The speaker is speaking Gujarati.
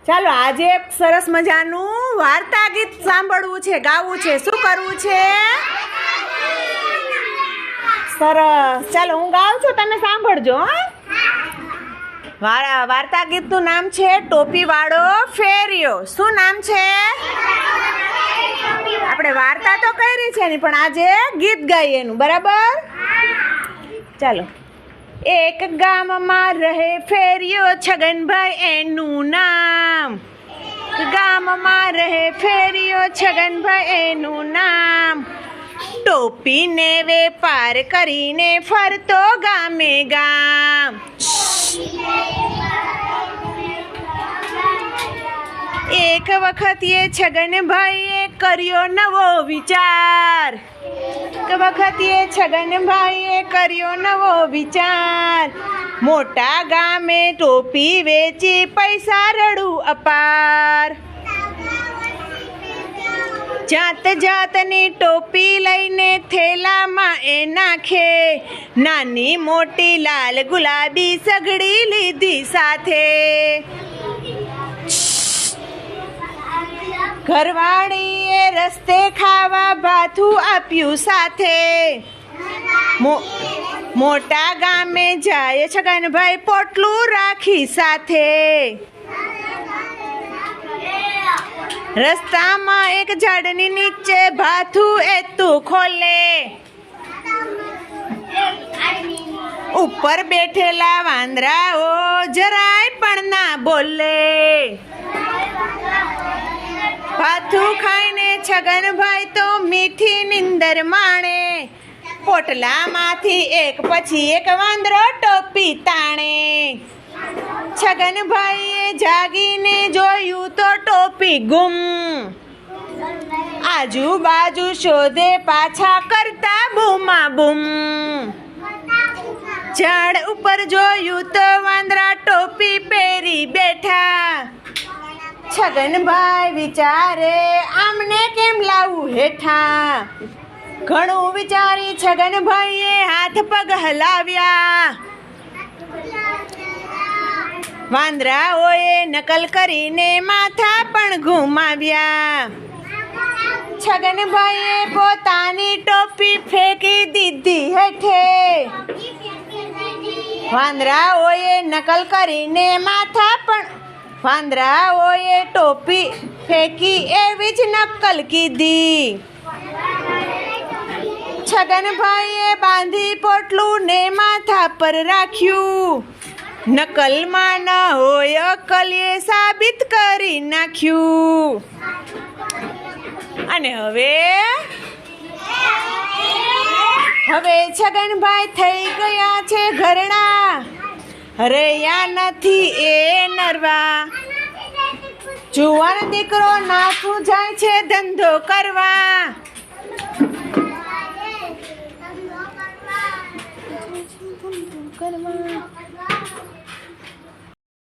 ચાલો આજે એક સરસ મજાનું વાર્તા ગીત સાંભળવું છે, ગાવું છે. શું કરવું છે? સરસ. ચાલો હું ગાઉં છું, તમે સાંભળજો. વાર્તા ગીતનું નામ છે ટોપી વાળો ફેરિયો. શું નામ છે? આપણે વાર્તા તો કરી છે ને, પણ આજે ગીત ગાઈએ એનું, બરાબર? ચાલો. એક ગામમાં રહે ફેરિયો છગનભાઈ એનું નામ. ગામમાં રહે ફેરિયો છગનભાઈ એનું નામ. ટોપીને વેપાર કરીને ફરતો ગામે ગામ. એક વખત એ છગનભાઈએ કર્યો નવો વિચાર. મોટા ગામે ટોપી વેચી પૈસા રડું અપાર. જાત જાતની ટોપી લઈને થેલામાં એ નાખે. નાની મોટી લાલ ગુલાબી સગડી લીધી સાથે. ઘરવાળીએ રસ્તે ખાવા ભાથું આપ્યું સાથે. મોટા ગામે જાય છગનભાઈ પોટલું રાખી સાથે. રસ્તામાં એક ઝાડની નીચે ભાથું એતું ખોલે. ઉપર બેઠેલા વાંદરાઓ જરાય પણ ના બોલે. ભાથું ખાઈને છગનભાઈ તો મીઠી નિંદર માણે. પોટલામાંથી એક પછી એક વાંદરો ટોપી તાણે. છગનભાઈએ જાગીને જોયું તો ટોપી ગુમ. આજુબાજુ શોધે પાછા કરતા બૂમા બૂમ. ઝાડ ઉપર જોયું તો વાંદરા ટોપી પહેરી બેઠા. છગનભાઈ વિચારે આમને કેમ લાવું હેઠા. ઘણું વિચારી છગનભાઈએ હાથ પગ હલાવ્યા. વાંદરાઓએ નકલ કરીને માથા પણ ઘુમાવ્યા. છગનભાઈએ પોતાની ટોપી ફેંકી દીધી હેઠે. વાંદરાઓએ નકલ કરીને વાંદરાઓએ ટોપી ફેંકી એવી જ નકલ કીધી. છગનભાઈએ બાંધી પોટલું ને માથા પર રાખ્યું. નકલમાં ન હોય અકલે સાબિત કરી નાખ્યું. અને હવે છગનભાઈ થઈ ગયા છે ઘરડા. રહ્યા નથી એ નરવા. જુવાન દીકરો નાથું જાય છે ધંધો કરવા.